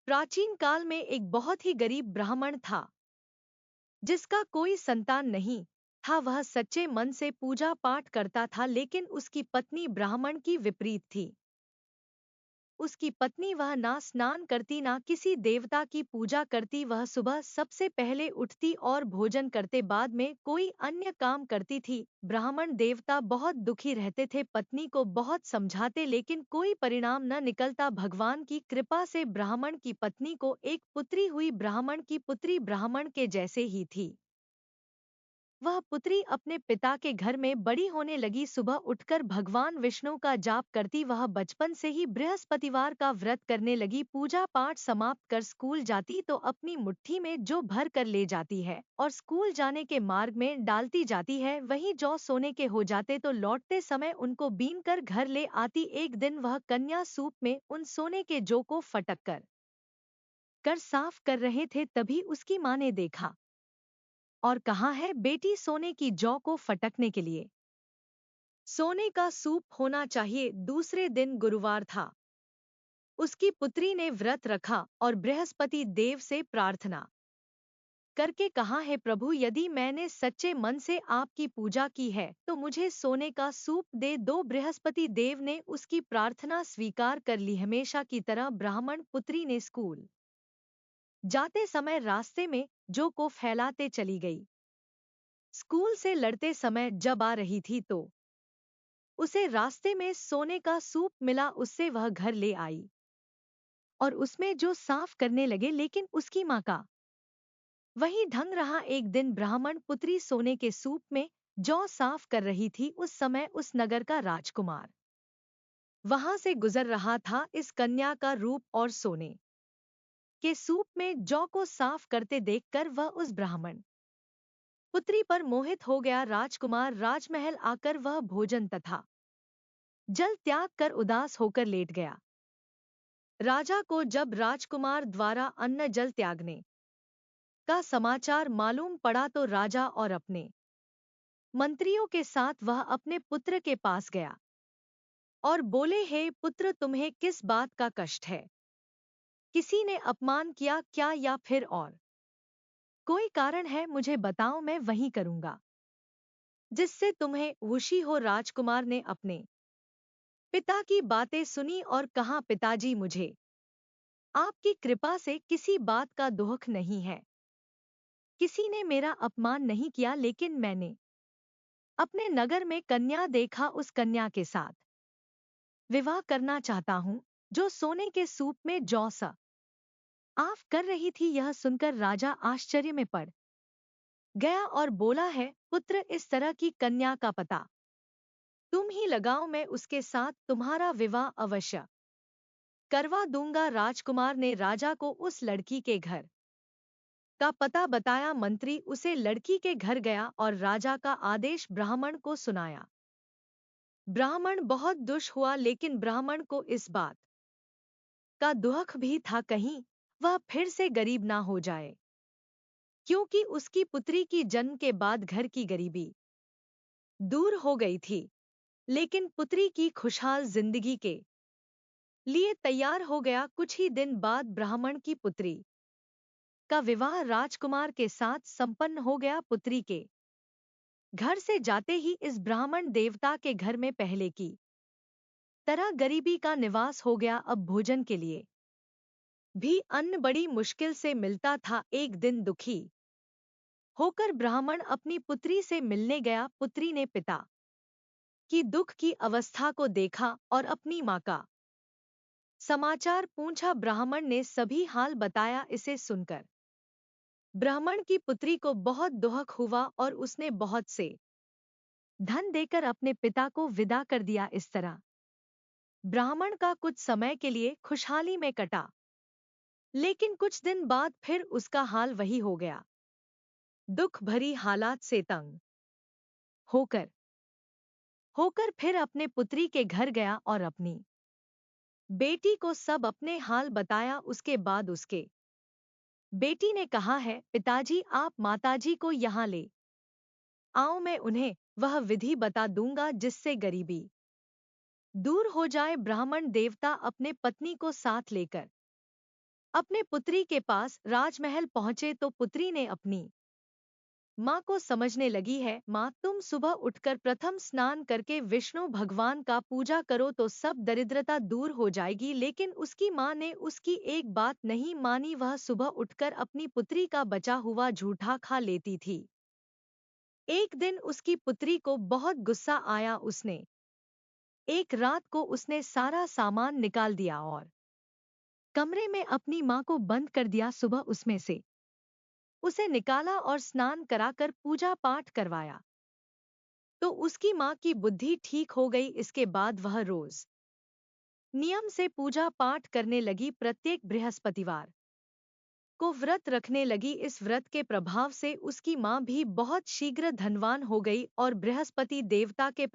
प्राचीन काल में एक बहुत ही गरीब ब्राह्मण था जिसका कोई संतान नहीं था। वह सच्चे मन से पूजा पाठ करता था, लेकिन उसकी पत्नी ब्राह्मण की विपरीत थी। उसकी पत्नी वह ना स्नान करती ना किसी देवता की पूजा करती। वह सुबह सबसे पहले उठती और भोजन करते बाद में कोई अन्य काम करती थी। ब्राह्मण देवता बहुत दुखी रहते थे, पत्नी को बहुत समझाते लेकिन कोई परिणाम न निकलता। भगवान की कृपा से ब्राह्मण की पत्नी को एक पुत्री हुई। ब्राह्मण की पुत्री ब्राह्मण के जैसे ही थी। वह पुत्री अपने पिता के घर में बड़ी होने लगी। सुबह उठकर भगवान विष्णु का जाप करती। वह बचपन से ही बृहस्पतिवार का व्रत करने लगी। पूजा पाठ समाप्त कर स्कूल जाती तो अपनी मुट्ठी में जौ भर कर ले जाती है और स्कूल जाने के मार्ग में डालती जाती है। वहीं जौ सोने के हो जाते तो लौटते समय उनको बीन कर घर ले आती। एक दिन वह कन्या सूप में उन सोने के जौ को फटक कर साफ कर रहे थे, तभी उसकी माँ ने देखा और कहा है, बेटी सोने की जौ को फटकने के लिए सोने का सूप होना चाहिए। दूसरे दिन गुरुवार था। उसकी पुत्री ने व्रत रखा और बृहस्पति देव से प्रार्थना करके कहा है, प्रभु यदि मैंने सच्चे मन से आपकी पूजा की है तो मुझे सोने का सूप दे दो। बृहस्पति देव ने उसकी प्रार्थना स्वीकार कर ली। हमेशा की तरह ब्राह्मण पुत्री ने स्कूल जाते समय रास्ते में जौ को फैलाते चली गई। स्कूल से लड़ते समय जब आ रही थी तो उसे रास्ते में सोने का सूप मिला। उससे वह घर ले आई और उसमें जो साफ करने लगे, लेकिन उसकी माँ का वही ढंग रहा। एक दिन ब्राह्मण पुत्री सोने के सूप में जौ साफ कर रही थी। उस समय उस नगर का राजकुमार वहां से गुजर रहा था। इस कन्या का रूप और सोने के सूप में जौ को साफ करते देखकर वह उस ब्राह्मण पुत्री पर मोहित हो गया। राजकुमार राजमहल आकर वह भोजन तथा जल त्याग कर उदास होकर लेट गया। राजा को जब राजकुमार द्वारा अन्न जल त्यागने का समाचार मालूम पड़ा तो राजा और अपने मंत्रियों के साथ वह अपने पुत्र के पास गया और बोले, हे पुत्र, तुम्हें किस बात का कष्ट है? किसी ने अपमान किया क्या या फिर और कोई कारण है? मुझे बताओ, मैं वही करूंगा जिससे तुम्हें खुशी हो। राजकुमार ने अपने पिता की बातें सुनी और कहा, पिताजी, मुझे आपकी कृपा से किसी बात का दुख नहीं है। किसी ने मेरा अपमान नहीं किया, लेकिन मैंने अपने नगर में कन्या देखा। उस कन्या के साथ विवाह करना चाहता हूँ जो सोने के सूप में जौ साफ कर रही थी। यह सुनकर राजा आश्चर्य में पड़ गया और बोला है, पुत्र, इस तरह की कन्या का पता तुम ही लगाओ, मैं उसके साथ तुम्हारा विवाह अवश्य करवा दूंगा। राजकुमार ने राजा को उस लड़की के घर का पता बताया। मंत्री उसे लड़की के घर गया और राजा का आदेश ब्राह्मण को सुनाया। ब्राह्मण बहुत दुष्ट हुआ, लेकिन ब्राह्मण को इस बात का दुख भी था कहीं वह फिर से गरीब ना हो जाए, क्योंकि उसकी पुत्री की जन्म के बाद घर की गरीबी दूर हो गई थी। लेकिन पुत्री की खुशहाल जिंदगी के लिए तैयार हो गया। कुछ ही दिन बाद ब्राह्मण की पुत्री का विवाह राजकुमार के साथ संपन्न हो गया। पुत्री के घर से जाते ही इस ब्राह्मण देवता के घर में पहले की तरह गरीबी का निवास हो गया। अब भोजन के लिए भी अन्न बड़ी मुश्किल से मिलता था। एक दिन दुखी होकर ब्राह्मण अपनी पुत्री से मिलने गया। पुत्री ने पिता की दुख की अवस्था को देखा और अपनी माँ का समाचार पूछा। ब्राह्मण ने सभी हाल बताया। इसे सुनकर ब्राह्मण की पुत्री को बहुत दुख हुआ और उसने बहुत से धन देकर अपने पिता को विदा कर दिया। इस तरह ब्राह्मण का कुछ समय के लिए खुशहाली में कटा, लेकिन कुछ दिन बाद फिर उसका हाल वही हो गया। दुख भरी हालात से तंग होकर होकर फिर अपने पुत्री के घर गया और अपनी बेटी को सब अपने हाल बताया। उसके बाद उसके बेटी ने कहा है, पिताजी, आप माताजी को यहाँ ले आओ, मैं उन्हें वह विधि बता दूंगा जिससे गरीबी दूर हो जाए। ब्राह्मण देवता अपने पत्नी को साथ लेकर अपने पुत्री के पास राजमहल पहुंचे तो पुत्री ने अपनी माँ को समझने लगी है, माँ तुम सुबह उठकर प्रथम स्नान करके विष्णु भगवान का पूजा करो तो सब दरिद्रता दूर हो जाएगी। लेकिन उसकी माँ ने उसकी एक बात नहीं मानी, वह सुबह उठकर अपनी पुत्री का बचा हुआ झूठा खा लेती थी। एक दिन उसकी पुत्री को बहुत गुस्सा आया, उसने एक रात को उसने सारा सामान निकाल दिया और कमरे में अपनी माँ को बंद कर दिया। सुबह उसमें से उसे निकाला और स्नान कराकर पूजा पाठ करवाया तो उसकी माँ की बुद्धि ठीक हो गई। इसके बाद वह रोज नियम से पूजा पाठ करने लगी, प्रत्येक बृहस्पतिवार को व्रत रखने लगी। इस व्रत के प्रभाव से उसकी माँ भी बहुत शीघ्र धनवान हो गई और बृहस्पति देवता के